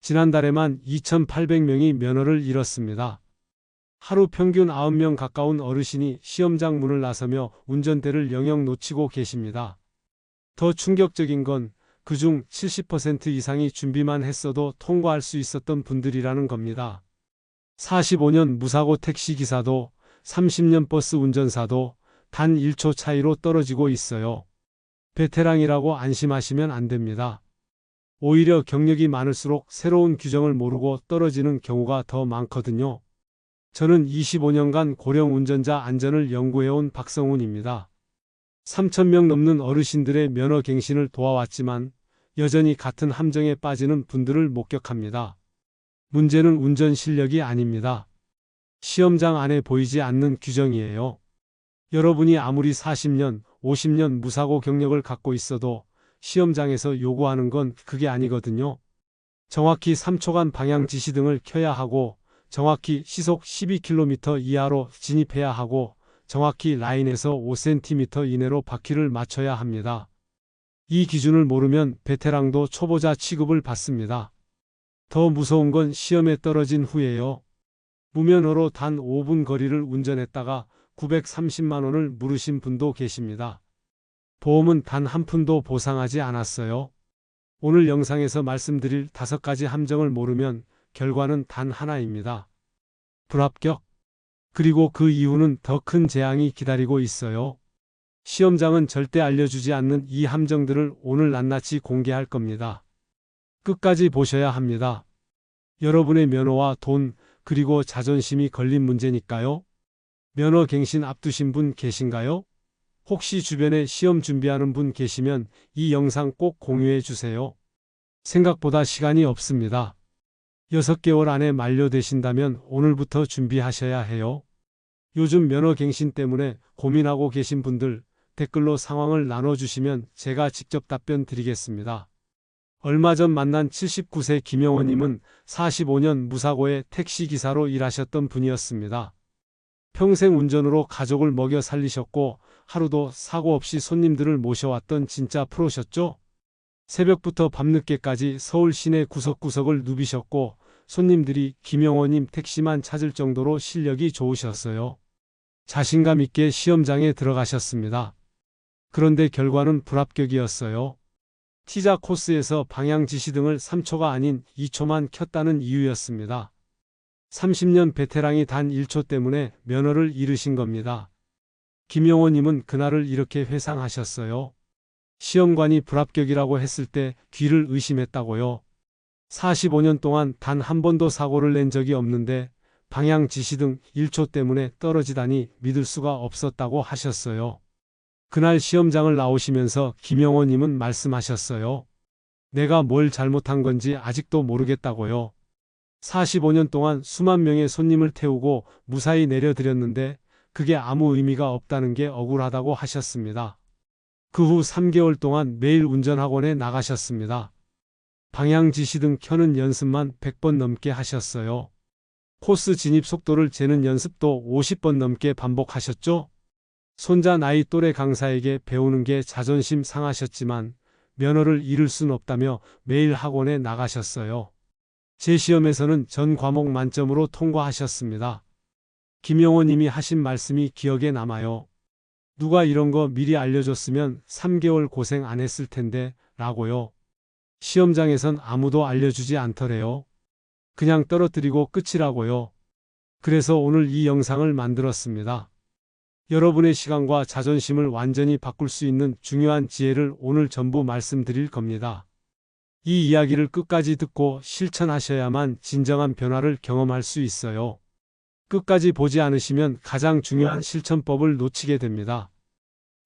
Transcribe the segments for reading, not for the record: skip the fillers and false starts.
지난달에만 2,800명이 면허를 잃었습니다. 하루 평균 9명 가까운 어르신이 시험장 문을 나서며 운전대를 영영 놓치고 계십니다. 더 충격적인 건 그중 70% 이상이 준비만 했어도 통과할 수 있었던 분들이라는 겁니다. 45년 무사고 택시기사도 30년 버스 운전사도 단 1초 차이로 떨어지고 있어요. 베테랑이라고 안심하시면 안 됩니다. 오히려 경력이 많을수록 새로운 규정을 모르고 떨어지는 경우가 더 많거든요. 저는 25년간 고령 운전자 안전을 연구해온 박성훈입니다. 3,000명 넘는 어르신들의 면허 갱신을 도와왔지만 여전히 같은 함정에 빠지는 분들을 목격합니다. 문제는 운전 실력이 아닙니다. 시험장 안에 보이지 않는 규정이에요. 여러분이 아무리 40년, 50년 무사고 경력을 갖고 있어도 시험장에서 요구하는 건 그게 아니거든요. 정확히 3초간 방향 지시등을 켜야 하고 정확히 시속 12km 이하로 진입해야 하고 정확히 라인에서 5cm 이내로 바퀴를 맞춰야 합니다. 이 기준을 모르면 베테랑도 초보자 취급을 받습니다. 더 무서운 건 시험에 떨어진 후에요. 무면허로 단 5분 거리를 운전했다가 930만 원을 물으신 분도 계십니다. 보험은 단 한 푼도 보상하지 않았어요. 오늘 영상에서 말씀드릴 5가지 함정을 모르면 결과는 단 하나입니다. 불합격. 그리고 그 이후는 더 큰 재앙이 기다리고 있어요. 시험장은 절대 알려주지 않는 이 함정들을 오늘 낱낱이 공개할 겁니다. 끝까지 보셔야 합니다. 여러분의 면허와 돈, 그리고 자존심이 걸린 문제니까요. 면허 갱신 앞두신 분 계신가요? 혹시 주변에 시험 준비하는 분 계시면 이 영상 꼭 공유해 주세요. 생각보다 시간이 없습니다. 6개월 안에 만료되신다면 오늘부터 준비하셔야 해요. 요즘 면허 갱신 때문에 고민하고 계신 분들 댓글로 상황을 나눠주시면 제가 직접 답변 드리겠습니다. 얼마 전 만난 79세 김영원님은 45년 무사고의 택시기사로 일하셨던 분이었습니다. 평생 운전으로 가족을 먹여 살리셨고 하루도 사고 없이 손님들을 모셔왔던 진짜 프로셨죠? 새벽부터 밤늦게까지 서울 시내 구석구석을 누비셨고 손님들이 김영원님 택시만 찾을 정도로 실력이 좋으셨어요. 자신감 있게 시험장에 들어가셨습니다. 그런데 결과는 불합격이었어요. 티자 코스에서 방향 지시등을 3초가 아닌 2초만 켰다는 이유였습니다. 30년 베테랑이 단 1초 때문에 면허를 잃으신 겁니다. 김영호님은 그날을 이렇게 회상하셨어요. 시험관이 불합격이라고 했을 때 귀를 의심했다고요. 45년 동안 단 한 번도 사고를 낸 적이 없는데 방향 지시등 1초 때문에 떨어지다니 믿을 수가 없었다고 하셨어요. 그날 시험장을 나오시면서 김영호님은 말씀하셨어요. 내가 뭘 잘못한 건지 아직도 모르겠다고요. 45년 동안 수만 명의 손님을 태우고 무사히 내려드렸는데 그게 아무 의미가 없다는 게 억울하다고 하셨습니다. 그 후 3개월 동안 매일 운전학원에 나가셨습니다. 방향 지시등 켜는 연습만 100번 넘게 하셨어요. 코스 진입 속도를 재는 연습도 50번 넘게 반복하셨죠? 손자 나이 또래 강사에게 배우는 게 자존심 상하셨지만 면허를 잃을 순 없다며 매일 학원에 나가셨어요. 재시험에서는 전 과목 만점으로 통과하셨습니다. 김영호 님이 하신 말씀이 기억에 남아요. 누가 이런 거 미리 알려줬으면 3개월 고생 안 했을 텐데 라고요. 시험장에선 아무도 알려주지 않더래요. 그냥 떨어뜨리고 끝이라고요. 그래서 오늘 이 영상을 만들었습니다. 여러분의 시간과 자존심을 완전히 바꿀 수 있는 중요한 지혜를 오늘 전부 말씀드릴 겁니다. 이 이야기를 끝까지 듣고 실천하셔야만 진정한 변화를 경험할 수 있어요. 끝까지 보지 않으시면 가장 중요한 실천법을 놓치게 됩니다.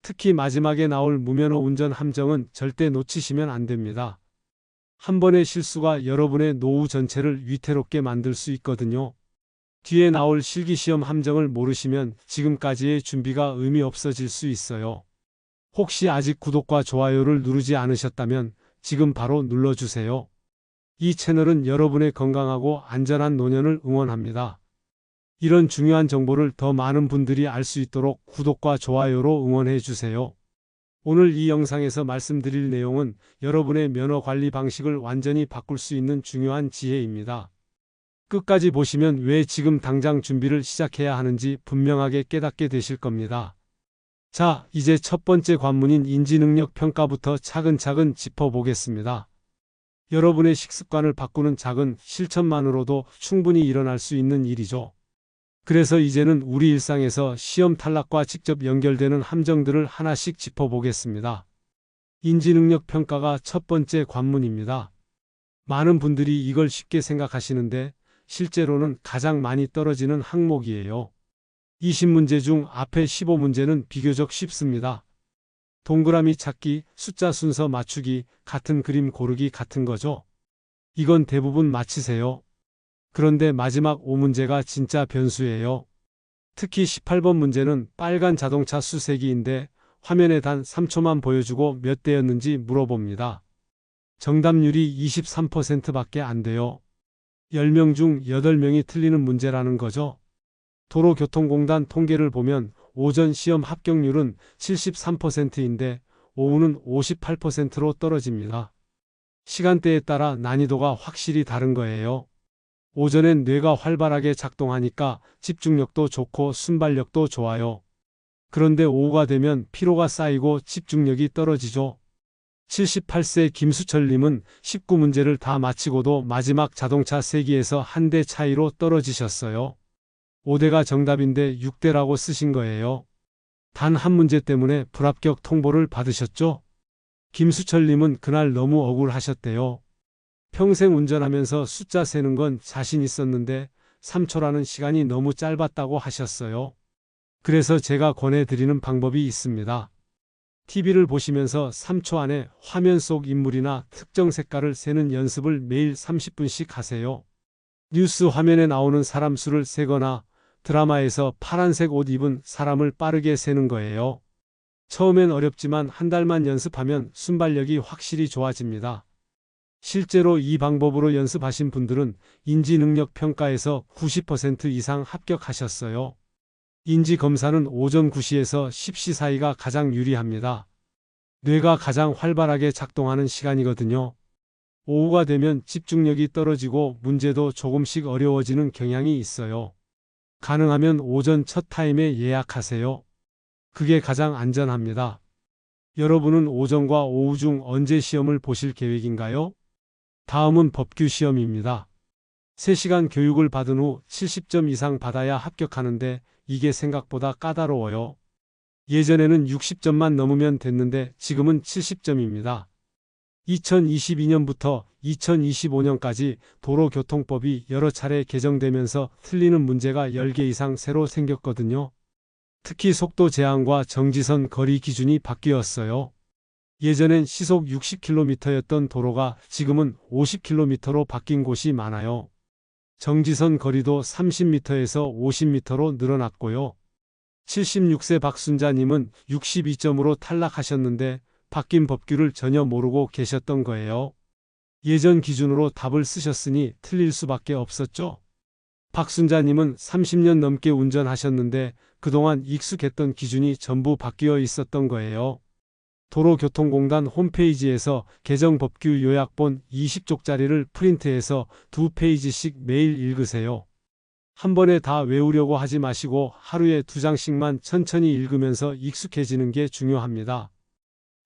특히 마지막에 나올 무면허 운전 함정은 절대 놓치시면 안 됩니다. 한 번의 실수가 여러분의 노후 전체를 위태롭게 만들 수 있거든요. 뒤에 나올 실기시험 함정을 모르시면 지금까지의 준비가 의미 없어질 수 있어요. 혹시 아직 구독과 좋아요를 누르지 않으셨다면 지금 바로 눌러주세요. 이 채널은 여러분의 건강하고 안전한 노년을 응원합니다. 이런 중요한 정보를 더 많은 분들이 알 수 있도록 구독과 좋아요로 응원해 주세요. 오늘 이 영상에서 말씀드릴 내용은 여러분의 면허 관리 방식을 완전히 바꿀 수 있는 중요한 지혜입니다. 끝까지 보시면 왜 지금 당장 준비를 시작해야 하는지 분명하게 깨닫게 되실 겁니다. 자, 이제 첫 번째 관문인 인지능력 평가부터 차근차근 짚어보겠습니다. 여러분의 식습관을 바꾸는 작은 실천만으로도 충분히 일어날 수 있는 일이죠. 그래서 이제는 우리 일상에서 시험 탈락과 직접 연결되는 함정들을 하나씩 짚어보겠습니다. 인지능력 평가가 첫 번째 관문입니다. 많은 분들이 이걸 쉽게 생각하시는데 실제로는 가장 많이 떨어지는 항목이에요. 20문제 중 앞에 15문제는 비교적 쉽습니다. 동그라미 찾기, 숫자 순서 맞추기, 같은 그림 고르기 같은 거죠. 이건 대부분 맞히세요. 그런데 마지막 5문제가 진짜 변수예요. 특히 18번 문제는 빨간 자동차 수세기인데 화면에 단 3초만 보여주고 몇 대였는지 물어봅니다. 정답률이 23%밖에 안 돼요. 10명 중 8명이 틀리는 문제라는 거죠. 도로교통공단 통계를 보면 오전 시험 합격률은 73%인데 오후는 58%로 떨어집니다. 시간대에 따라 난이도가 확실히 다른 거예요. 오전엔 뇌가 활발하게 작동하니까 집중력도 좋고 순발력도 좋아요. 그런데 오후가 되면 피로가 쌓이고 집중력이 떨어지죠. 78세 김수철님은 19문제를 다 마치고도 마지막 자동차 세기에서 한 대 차이로 떨어지셨어요. 5대가 정답인데 6대라고 쓰신 거예요. 단 한 문제 때문에 불합격 통보를 받으셨죠? 김수철님은 그날 너무 억울하셨대요. 평생 운전하면서 숫자 세는 건 자신 있었는데 3초라는 시간이 너무 짧았다고 하셨어요. 그래서 제가 권해드리는 방법이 있습니다. TV를 보시면서 3초 안에 화면 속 인물이나 특정 색깔을 세는 연습을 매일 30분씩 하세요. 뉴스 화면에 나오는 사람 수를 세거나 드라마에서 파란색 옷 입은 사람을 빠르게 세는 거예요. 처음엔 어렵지만 한 달만 연습하면 순발력이 확실히 좋아집니다. 실제로 이 방법으로 연습하신 분들은 인지능력 평가에서 90% 이상 합격하셨어요. 인지검사는 오전 9시에서 10시 사이가 가장 유리합니다. 뇌가 가장 활발하게 작동하는 시간이거든요. 오후가 되면 집중력이 떨어지고 문제도 조금씩 어려워지는 경향이 있어요. 가능하면 오전 첫 타임에 예약하세요. 그게 가장 안전합니다. 여러분은 오전과 오후 중 언제 시험을 보실 계획인가요? 다음은 법규 시험입니다. 3시간 교육을 받은 후 70점 이상 받아야 합격하는데 이게 생각보다 까다로워요. 예전에는 60점만 넘으면 됐는데 지금은 70점입니다. 2022년부터 2025년까지 도로교통법이 여러 차례 개정되면서 틀리는 문제가 10개 이상 새로 생겼거든요. 특히 속도 제한과 정지선 거리 기준이 바뀌었어요. 예전엔 시속 60km였던 도로가 지금은 50km로 바뀐 곳이 많아요. 정지선 거리도 30m에서 50m로 늘어났고요. 76세 박순자님은 62점으로 탈락하셨는데 바뀐 법규를 전혀 모르고 계셨던 거예요. 예전 기준으로 답을 쓰셨으니 틀릴 수밖에 없었죠. 박순자님은 30년 넘게 운전하셨는데 그동안 익숙했던 기준이 전부 바뀌어 있었던 거예요. 도로교통공단 홈페이지에서 개정 법규 요약본 20쪽짜리를 프린트해서 2페이지씩 매일 읽으세요. 한 번에 다 외우려고 하지 마시고 하루에 2장씩만 천천히 읽으면서 익숙해지는 게 중요합니다.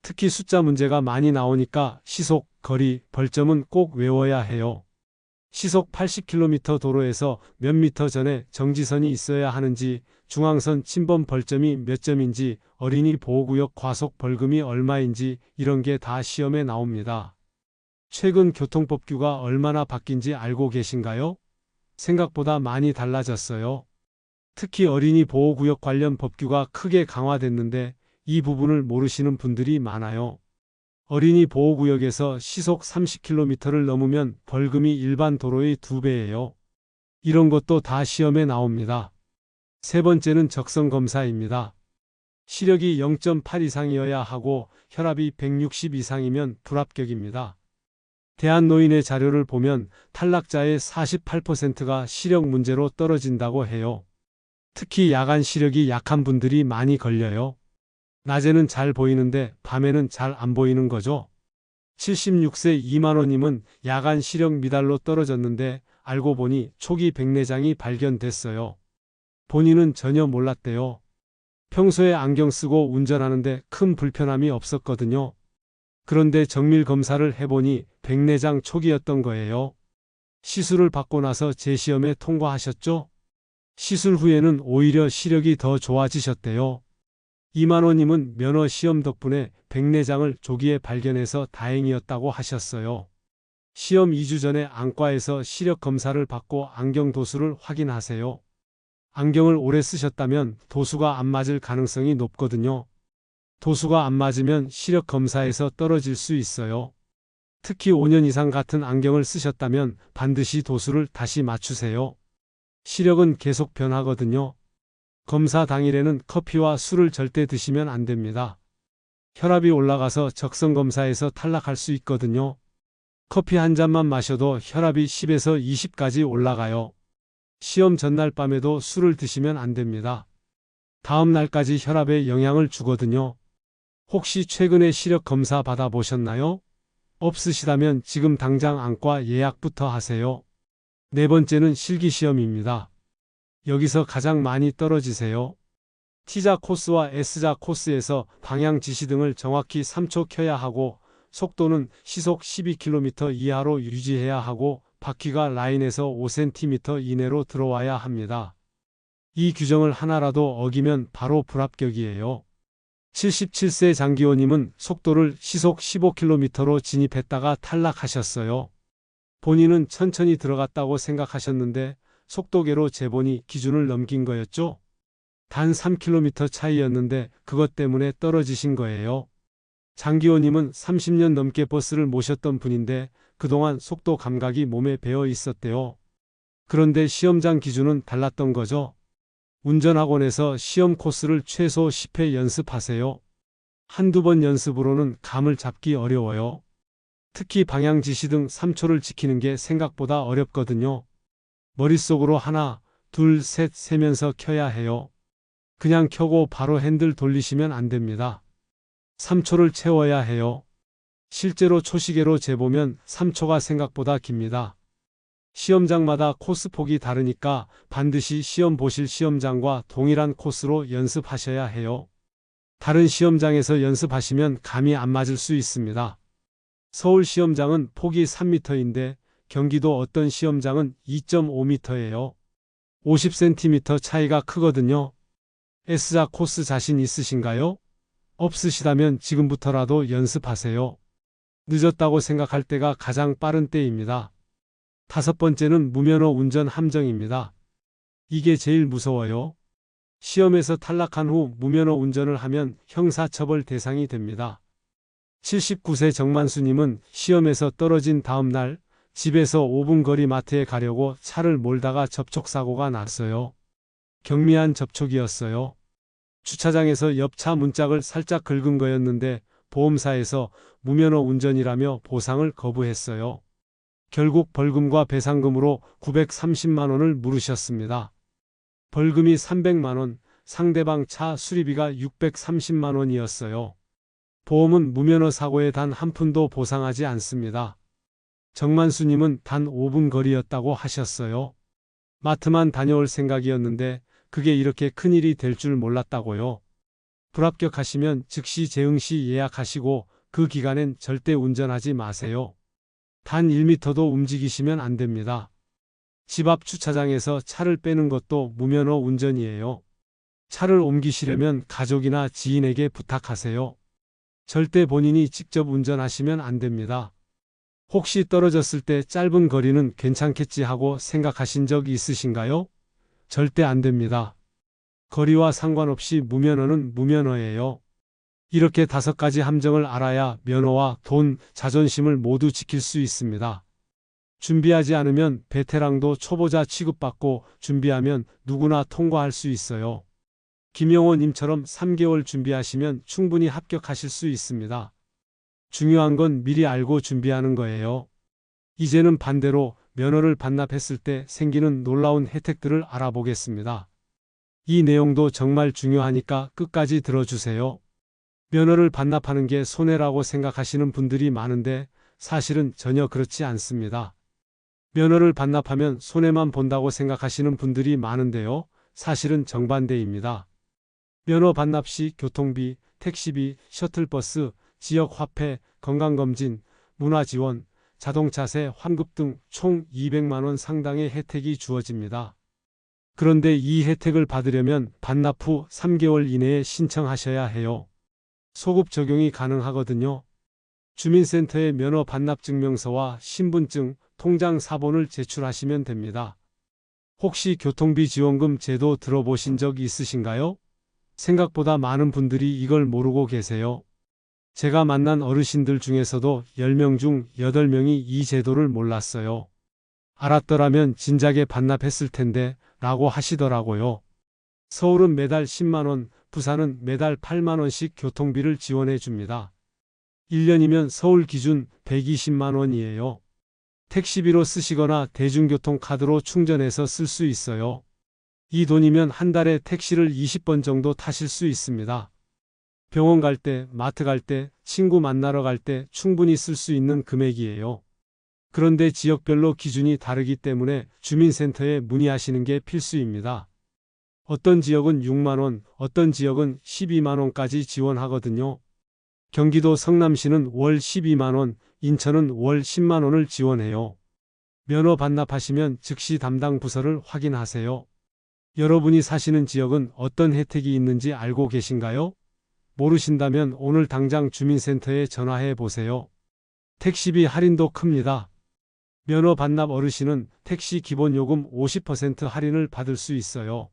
특히 숫자 문제가 많이 나오니까 시속, 거리, 벌점은 꼭 외워야 해요. 시속 80km 도로에서 몇 미터 전에 정지선이 있어야 하는지, 중앙선 침범 벌점이 몇 점인지, 어린이 보호구역 과속 벌금이 얼마인지 이런 게 다 시험에 나옵니다. 최근 교통법규가 얼마나 바뀐지 알고 계신가요? 생각보다 많이 달라졌어요. 특히 어린이 보호구역 관련 법규가 크게 강화됐는데 이 부분을 모르시는 분들이 많아요. 어린이 보호구역에서 시속 30km를 넘으면 벌금이 일반 도로의 2배예요. 이런 것도 다 시험에 나옵니다. 세 번째는 적성검사입니다. 시력이 0.8 이상이어야 하고 혈압이 160 이상이면 불합격입니다. 대한노인의 자료를 보면 탈락자의 48%가 시력 문제로 떨어진다고 해요. 특히 야간 시력이 약한 분들이 많이 걸려요. 낮에는 잘 보이는데 밤에는 잘 안 보이는 거죠. 76세 이만호님은 야간 시력 미달로 떨어졌는데 알고 보니 초기 백내장이 발견됐어요. 본인은 전혀 몰랐대요. 평소에 안경 쓰고 운전하는데 큰 불편함이 없었거든요. 그런데 정밀 검사를 해보니 백내장 초기였던 거예요. 시술을 받고 나서 재시험에 통과하셨죠? 시술 후에는 오히려 시력이 더 좋아지셨대요. 이만호님은 면허 시험 덕분에 백내장을 조기에 발견해서 다행이었다고 하셨어요. 시험 2주 전에 안과에서 시력 검사를 받고 안경 도수를 확인하세요. 안경을 오래 쓰셨다면 도수가 안 맞을 가능성이 높거든요. 도수가 안 맞으면 시력 검사에서 떨어질 수 있어요. 특히 5년 이상 같은 안경을 쓰셨다면 반드시 도수를 다시 맞추세요. 시력은 계속 변하거든요. 검사 당일에는 커피와 술을 절대 드시면 안 됩니다. 혈압이 올라가서 적성검사에서 탈락할 수 있거든요. 커피 한 잔만 마셔도 혈압이 10에서 20까지 올라가요. 시험 전날 밤에도 술을 드시면 안 됩니다. 다음 날까지 혈압에 영향을 주거든요. 혹시 최근에 시력 검사 받아보셨나요? 없으시다면 지금 당장 안과 예약부터 하세요. 네 번째는 실기시험입니다. 여기서 가장 많이 떨어지세요. T자 코스와 S자 코스에서 방향 지시등을 정확히 3초 켜야 하고 속도는 시속 12km 이하로 유지해야 하고 바퀴가 라인에서 5cm 이내로 들어와야 합니다. 이 규정을 하나라도 어기면 바로 불합격이에요. 77세 장기호님은 속도를 시속 15km로 진입했다가 탈락하셨어요. 본인은 천천히 들어갔다고 생각하셨는데 속도계로 재보니 기준을 넘긴 거였죠. 단 3km 차이였는데 그것 때문에 떨어지신 거예요. 장기호님은 30년 넘게 버스를 모셨던 분인데 그동안 속도 감각이 몸에 배어 있었대요. 그런데 시험장 기준은 달랐던 거죠. 운전학원에서 시험 코스를 최소 10회 연습하세요. 한두 번 연습으로는 감을 잡기 어려워요. 특히 방향 지시 등 3초를 지키는 게 생각보다 어렵거든요. 머릿속으로 하나, 둘, 셋 세면서 켜야 해요. 그냥 켜고 바로 핸들 돌리시면 안 됩니다. 3초를 채워야 해요. 실제로 초시계로 재보면 3초가 생각보다 깁니다. 시험장마다 코스 폭이 다르니까 반드시 시험 보실 시험장과 동일한 코스로 연습하셔야 해요. 다른 시험장에서 연습하시면 감이 안 맞을 수 있습니다. 서울 시험장은 폭이 3m인데 경기도 어떤 시험장은 2.5m예요. 50cm 차이가 크거든요. S자 코스 자신 있으신가요? 없으시다면 지금부터라도 연습하세요. 늦었다고 생각할 때가 가장 빠른 때입니다. 다섯 번째는 무면허 운전 함정입니다. 이게 제일 무서워요. 시험에서 탈락한 후 무면허 운전을 하면 형사처벌 대상이 됩니다. 79세 정만수님은 시험에서 떨어진 다음 날 집에서 5분 거리 마트에 가려고 차를 몰다가 접촉사고가 났어요. 경미한 접촉이었어요. 주차장에서 옆차 문짝을 살짝 긁은 거였는데 보험사에서 무면허 운전이라며 보상을 거부했어요. 결국 벌금과 배상금으로 930만 원을 물으셨습니다. 벌금이 300만 원, 상대방 차 수리비가 630만 원이었어요. 보험은 무면허 사고에 단 한 푼도 보상하지 않습니다. 정만수님은 단 5분 거리였다고 하셨어요. 마트만 다녀올 생각이었는데 그게 이렇게 큰일이 될 줄 몰랐다고요. 불합격하시면 즉시 재응시 예약하시고 그 기간엔 절대 운전하지 마세요. 단 1m도 움직이시면 안 됩니다. 집 앞 주차장에서 차를 빼는 것도 무면허 운전이에요. 차를 옮기시려면 가족이나 지인에게 부탁하세요. 절대 본인이 직접 운전하시면 안 됩니다. 혹시 떨어졌을 때 짧은 거리는 괜찮겠지 하고 생각하신 적 있으신가요? 절대 안 됩니다. 거리와 상관없이 무면허는 무면허예요. 이렇게 5가지 함정을 알아야 면허와 돈, 자존심을 모두 지킬 수 있습니다. 준비하지 않으면 베테랑도 초보자 취급받고 준비하면 누구나 통과할 수 있어요. 김영호 님처럼 3개월 준비하시면 충분히 합격하실 수 있습니다. 중요한 건 미리 알고 준비하는 거예요. 이제는 반대로 면허를 반납했을 때 생기는 놀라운 혜택들을 알아보겠습니다. 이 내용도 정말 중요하니까 끝까지 들어주세요. 면허를 반납하는 게 손해라고 생각하시는 분들이 많은데 사실은 전혀 그렇지 않습니다. 면허를 반납하면 손해만 본다고 생각하시는 분들이 많은데요. 사실은 정반대입니다. 면허 반납 시 교통비, 택시비, 셔틀버스, 지역화폐, 건강검진, 문화지원, 자동차세 환급 등 총 200만 원 상당의 혜택이 주어집니다. 그런데 이 혜택을 받으려면 반납 후 3개월 이내에 신청하셔야 해요. 소급 적용이 가능하거든요. 주민센터에 면허 반납 증명서와 신분증, 통장 사본을 제출하시면 됩니다. 혹시 교통비 지원금 제도 들어보신 적 있으신가요? 생각보다 많은 분들이 이걸 모르고 계세요. 제가 만난 어르신들 중에서도 10명 중 8명이 이 제도를 몰랐어요. 알았더라면 진작에 반납했을 텐데 라고 하시더라고요. 서울은 매달 10만 원, 부산은 매달 8만 원씩 교통비를 지원해 줍니다. 1년이면 서울 기준 120만 원이에요. 택시비로 쓰시거나 대중교통 카드로 충전해서 쓸 수 있어요. 이 돈이면 한 달에 택시를 20번 정도 타실 수 있습니다. 병원 갈 때, 마트 갈 때, 친구 만나러 갈 때 충분히 쓸 수 있는 금액이에요. 그런데 지역별로 기준이 다르기 때문에 주민센터에 문의하시는 게 필수입니다. 어떤 지역은 6만 원, 어떤 지역은 12만 원까지 지원하거든요. 경기도 성남시는 월 12만 원, 인천은 월 10만 원을 지원해요. 면허 반납하시면 즉시 담당 부서를 확인하세요. 여러분이 사시는 지역은 어떤 혜택이 있는지 알고 계신가요? 모르신다면 오늘 당장 주민센터에 전화해 보세요. 택시비 할인도 큽니다. 면허 반납 어르신은 택시 기본요금 50% 할인을 받을 수 있어요.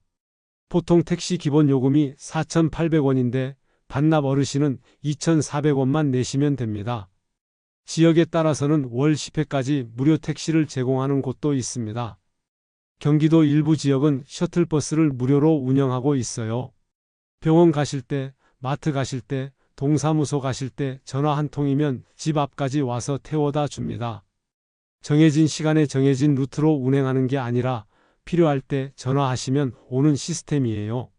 보통 택시 기본요금이 4,800원인데 반납 어르신은 2,400원만 내시면 됩니다. 지역에 따라서는 월 10회까지 무료 택시를 제공하는 곳도 있습니다. 경기도 일부 지역은 셔틀버스를 무료로 운영하고 있어요. 병원 가실 때, 마트 가실 때, 동사무소 가실 때 전화 한 통이면 집 앞까지 와서 태워다 줍니다. 정해진 시간에 정해진 루트로 운행하는 게 아니라 필요할 때 전화하시면 오는 시스템이에요.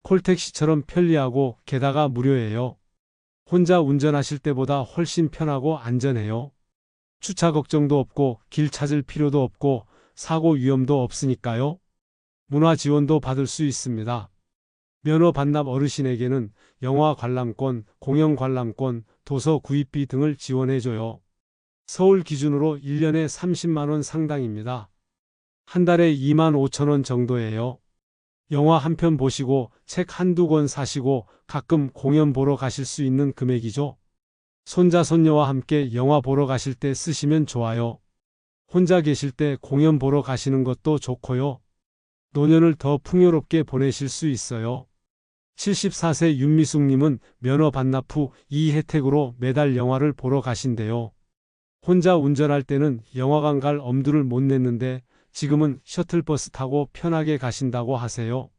콜택시처럼 편리하고 게다가 무료예요. 혼자 운전하실 때보다 훨씬 편하고 안전해요. 주차 걱정도 없고 길 찾을 필요도 없고 사고 위험도 없으니까요. 문화 지원도 받을 수 있습니다. 면허 반납 어르신에게는 영화 관람권, 공연 관람권, 도서 구입비 등을 지원해줘요. 서울 기준으로 1년에 30만 원 상당입니다. 한 달에 2만 5천 원 정도예요. 영화 한 편 보시고 책 한두 권 사시고 가끔 공연 보러 가실 수 있는 금액이죠. 손자 손녀와 함께 영화 보러 가실 때 쓰시면 좋아요. 혼자 계실 때 공연 보러 가시는 것도 좋고요. 노년을 더 풍요롭게 보내실 수 있어요. 74세 윤미숙님은 면허 반납 후 이 혜택으로 매달 영화를 보러 가신대요. 혼자 운전할 때는 영화관 갈 엄두를 못 냈는데 지금은 셔틀버스 타고 편하게 가신다고 하세요.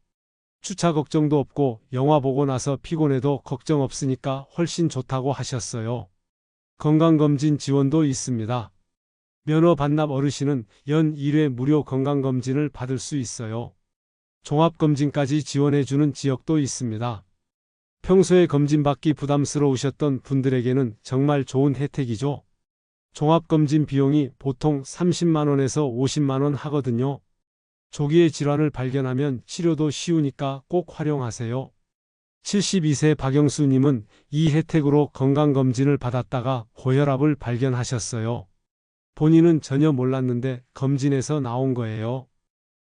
주차 걱정도 없고 영화 보고 나서 피곤해도 걱정 없으니까 훨씬 좋다고 하셨어요. 건강검진 지원도 있습니다. 면허 반납 어르신은 연 1회 무료 건강검진을 받을 수 있어요. 종합검진까지 지원해주는 지역도 있습니다. 평소에 검진받기 부담스러우셨던 분들에게는 정말 좋은 혜택이죠. 종합검진 비용이 보통 30만 원에서 50만 원 하거든요. 조기에 질환을 발견하면 치료도 쉬우니까 꼭 활용하세요. 72세 박영수님은 이 혜택으로 건강검진을 받았다가 고혈압을 발견하셨어요. 본인은 전혀 몰랐는데 검진에서 나온 거예요.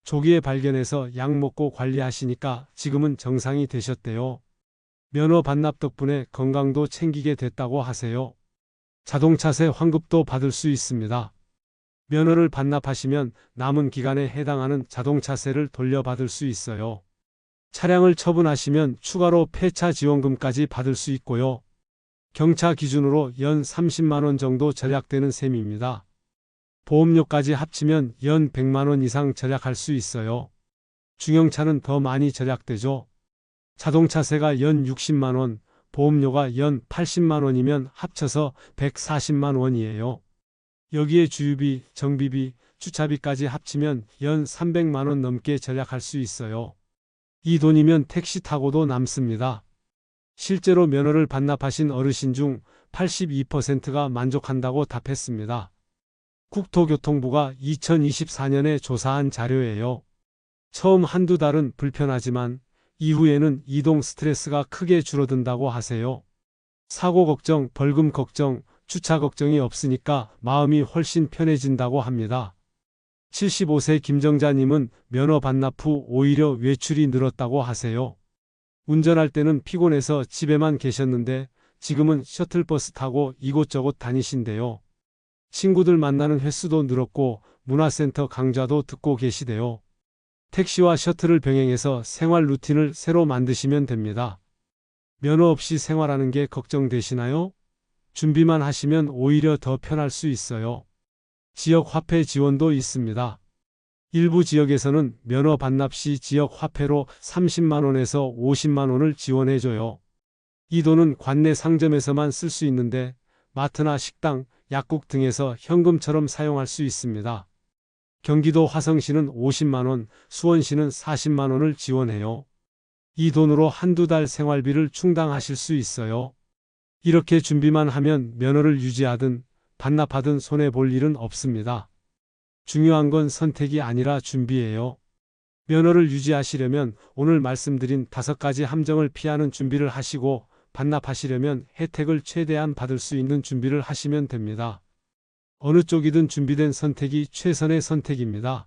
조기에 발견해서 약 먹고 관리하시니까 지금은 정상이 되셨대요. 면허 반납 덕분에 건강도 챙기게 됐다고 하세요. 자동차세 환급도 받을 수 있습니다. 면허를 반납하시면 남은 기간에 해당하는 자동차세를 돌려받을 수 있어요. 차량을 처분하시면 추가로 폐차 지원금까지 받을 수 있고요. 경차 기준으로 연 30만 원 정도 절약되는 셈입니다. 보험료까지 합치면 연 100만 원 이상 절약할 수 있어요. 중형차는 더 많이 절약되죠. 자동차세가 연 60만 원, 보험료가 연 80만 원이면 합쳐서 140만 원이에요. 여기에 주유비, 정비비, 주차비까지 합치면 연 300만 원 넘게 절약할 수 있어요. 이 돈이면 택시 타고도 남습니다. 실제로 면허를 반납하신 어르신 중 82%가 만족한다고 답했습니다. 국토교통부가 2024년에 조사한 자료예요. 처음 한두 달은 불편하지만 이후에는 이동 스트레스가 크게 줄어든다고 하세요. 사고 걱정, 벌금 걱정, 주차 걱정이 없으니까 마음이 훨씬 편해진다고 합니다. 75세 김정자님은 면허 반납 후 오히려 외출이 늘었다고 하세요. 운전할 때는 피곤해서 집에만 계셨는데 지금은 셔틀버스 타고 이곳저곳 다니신대요. 친구들 만나는 횟수도 늘었고 문화센터 강좌도 듣고 계시대요. 택시와 셔틀을 병행해서 생활 루틴을 새로 만드시면 됩니다. 면허 없이 생활하는 게 걱정되시나요? 준비만 하시면 오히려 더 편할 수 있어요. 지역 화폐 지원도 있습니다. 일부 지역에서는 면허 반납 시 지역 화폐로 30만 원에서 50만 원을 지원해줘요. 이 돈은 관내 상점에서만 쓸 수 있는데 마트나 식당, 약국 등에서 현금처럼 사용할 수 있습니다. 경기도 화성시는 50만 원, 수원시는 40만 원을 지원해요. 이 돈으로 한두 달 생활비를 충당하실 수 있어요. 이렇게 준비만 하면 면허를 유지하든 반납하든 손해볼 일은 없습니다. 중요한 건 선택이 아니라 준비예요. 면허를 유지하시려면 오늘 말씀드린 5가지 함정을 피하는 준비를 하시고 반납하시려면 혜택을 최대한 받을 수 있는 준비를 하시면 됩니다. 어느 쪽이든 준비된 선택이 최선의 선택입니다.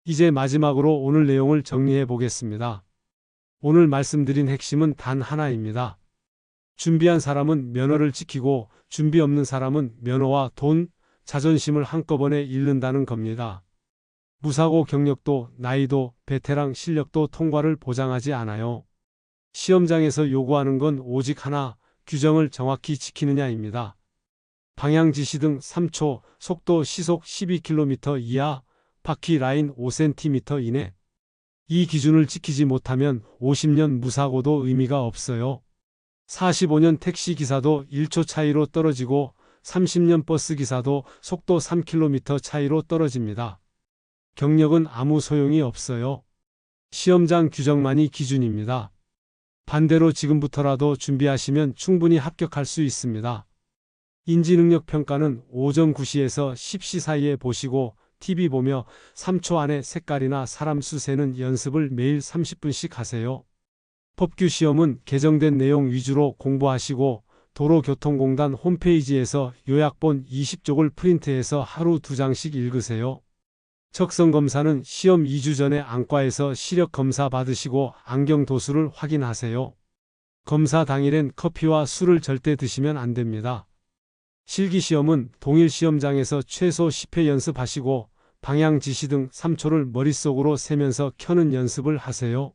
이제 마지막으로 오늘 내용을 정리해 보겠습니다. 오늘 말씀드린 핵심은 단 하나입니다. 준비한 사람은 면허를 지키고 준비 없는 사람은 면허와 돈, 자존심을 한꺼번에 잃는다는 겁니다. 무사고 경력도 나이도 베테랑 실력도 통과를 보장하지 않아요. 시험장에서 요구하는 건 오직 하나, 규정을 정확히 지키느냐입니다. 방향 지시 등 3초, 속도 시속 12km 이하, 바퀴 라인 5cm 이내. 이 기준을 지키지 못하면 50년 무사고도 의미가 없어요. 45년 택시 기사도 1초 차이로 떨어지고 30년 버스 기사도 속도 3km 차이로 떨어집니다. 경력은 아무 소용이 없어요. 시험장 규정만이 기준입니다. 반대로 지금부터라도 준비하시면 충분히 합격할 수 있습니다. 인지능력 평가는 오전 9시에서 10시 사이에 보시고 TV 보며 3초 안에 색깔이나 사람 수 세는 연습을 매일 30분씩 하세요. 법규 시험은 개정된 내용 위주로 공부하시고 도로교통공단 홈페이지에서 요약본 20쪽을 프린트해서 하루 2장씩 읽으세요. 척성검사는 시험 2주 전에 안과에서 시력검사 받으시고 안경도수를 확인하세요. 검사 당일엔 커피와 술을 절대 드시면 안 됩니다. 실기시험은 동일 시험장에서 최소 10회 연습하시고 방향 지시 등 3초를 머릿속으로 세면서 켜는 연습을 하세요.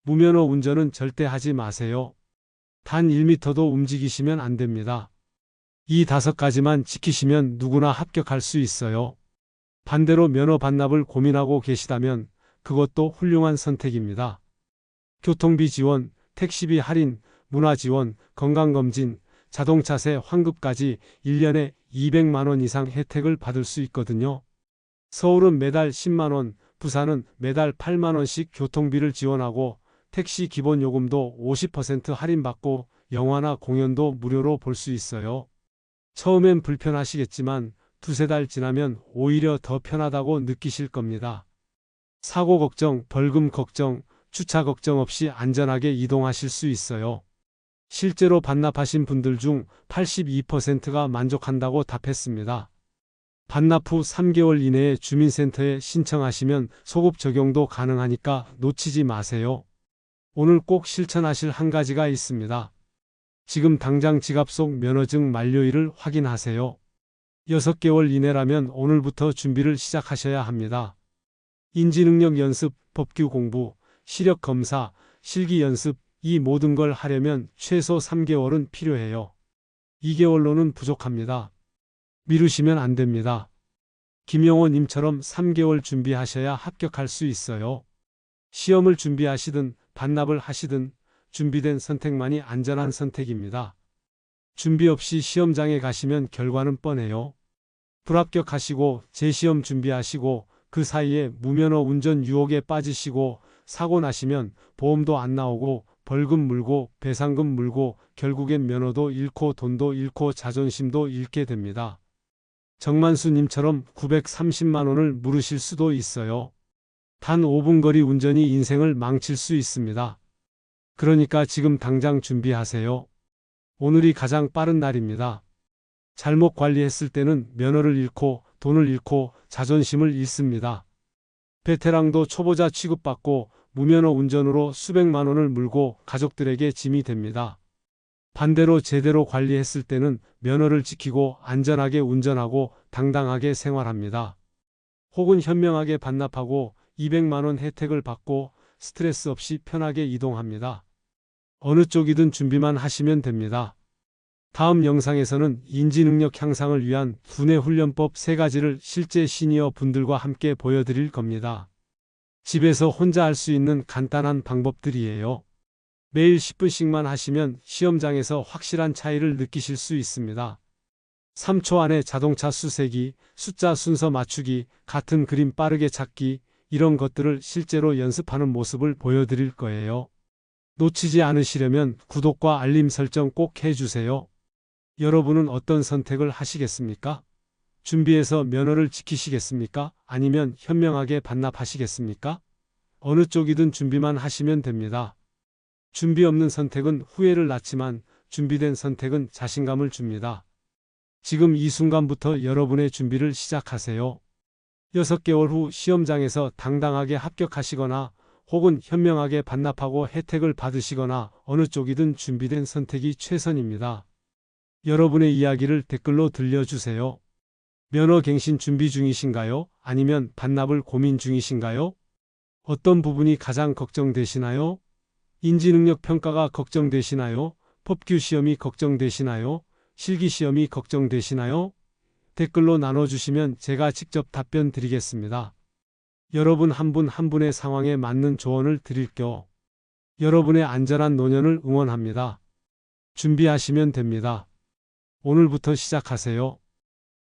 무면허 운전은 절대 하지 마세요. 단 1m도 움직이시면 안 됩니다. 이 5가지만 지키시면 누구나 합격할 수 있어요. 반대로 면허 반납을 고민하고 계시다면 그것도 훌륭한 선택입니다. 교통비 지원, 택시비 할인, 문화 지원, 건강검진, 자동차세 환급까지 1년에 200만 원 이상 혜택을 받을 수 있거든요. 서울은 매달 10만 원, 부산은 매달 8만 원씩 교통비를 지원하고 택시 기본 요금도 50% 할인받고 영화나 공연도 무료로 볼 수 있어요. 처음엔 불편하시겠지만 2-3달 지나면 오히려 더 편하다고 느끼실 겁니다. 사고 걱정, 벌금 걱정, 주차 걱정 없이 안전하게 이동하실 수 있어요. 실제로 반납하신 분들 중 82%가 만족한다고 답했습니다. 반납 후 3개월 이내에 주민센터에 신청하시면 소급 적용도 가능하니까 놓치지 마세요. 오늘 꼭 실천하실 한 가지가 있습니다. 지금 당장 지갑 속 면허증 만료일을 확인하세요. 6개월 이내라면 오늘부터 준비를 시작하셔야 합니다. 인지능력 연습, 법규 공부, 시력 검사, 실기 연습, 이 모든 걸 하려면 최소 3개월은 필요해요. 2개월로는 부족합니다. 미루시면 안 됩니다. 김영호 님처럼 3개월 준비하셔야 합격할 수 있어요. 시험을 준비하시든 반납을 하시든 준비된 선택만이 안전한 선택입니다. 준비 없이 시험장에 가시면 결과는 뻔해요. 불합격하시고 재시험 준비하시고 그 사이에 무면허 운전 유혹에 빠지시고 사고 나시면 보험도 안 나오고 벌금 물고 배상금 물고 결국엔 면허도 잃고 돈도 잃고 자존심도 잃게 됩니다. 정만수님처럼 930만 원을 물으실 수도 있어요. 단 5분 거리 운전이 인생을 망칠 수 있습니다. 그러니까 지금 당장 준비하세요. 오늘이 가장 빠른 날입니다. 잘못 관리했을 때는 면허를 잃고 돈을 잃고 자존심을 잃습니다. 베테랑도 초보자 취급받고 무면허 운전으로 수백만 원을 물고 가족들에게 짐이 됩니다. 반대로 제대로 관리했을 때는 면허를 지키고 안전하게 운전하고 당당하게 생활합니다. 혹은 현명하게 반납하고 200만 원 혜택을 받고 스트레스 없이 편하게 이동합니다. 어느 쪽이든 준비만 하시면 됩니다. 다음 영상에서는 인지능력 향상을 위한 두뇌 훈련법 3가지를 실제 시니어 분들과 함께 보여드릴 겁니다. 집에서 혼자 할 수 있는 간단한 방법들이에요. 매일 10분씩만 하시면 시험장에서 확실한 차이를 느끼실 수 있습니다. 3초 안에 자동차 수세기, 숫자 순서 맞추기, 같은 그림 빠르게 찾기, 이런 것들을 실제로 연습하는 모습을 보여드릴 거예요. 놓치지 않으시려면 구독과 알림 설정 꼭 해주세요. 여러분은 어떤 선택을 하시겠습니까? 준비해서 면허를 지키시겠습니까? 아니면 현명하게 반납하시겠습니까? 어느 쪽이든 준비만 하시면 됩니다. 준비 없는 선택은 후회를 낳지만 준비된 선택은 자신감을 줍니다. 지금 이 순간부터 여러분의 준비를 시작하세요. 6개월 후 시험장에서 당당하게 합격하시거나 혹은 현명하게 반납하고 혜택을 받으시거나 어느 쪽이든 준비된 선택이 최선입니다. 여러분의 이야기를 댓글로 들려주세요. 면허 갱신 준비 중이신가요? 아니면 반납을 고민 중이신가요? 어떤 부분이 가장 걱정되시나요? 인지능력 평가가 걱정되시나요? 법규 시험이 걱정되시나요? 실기 시험이 걱정되시나요? 댓글로 나눠주시면 제가 직접 답변 드리겠습니다. 여러분 한 분 한 분의 상황에 맞는 조언을 드릴게요. 여러분의 안전한 노년을 응원합니다. 준비하시면 됩니다. 오늘부터 시작하세요.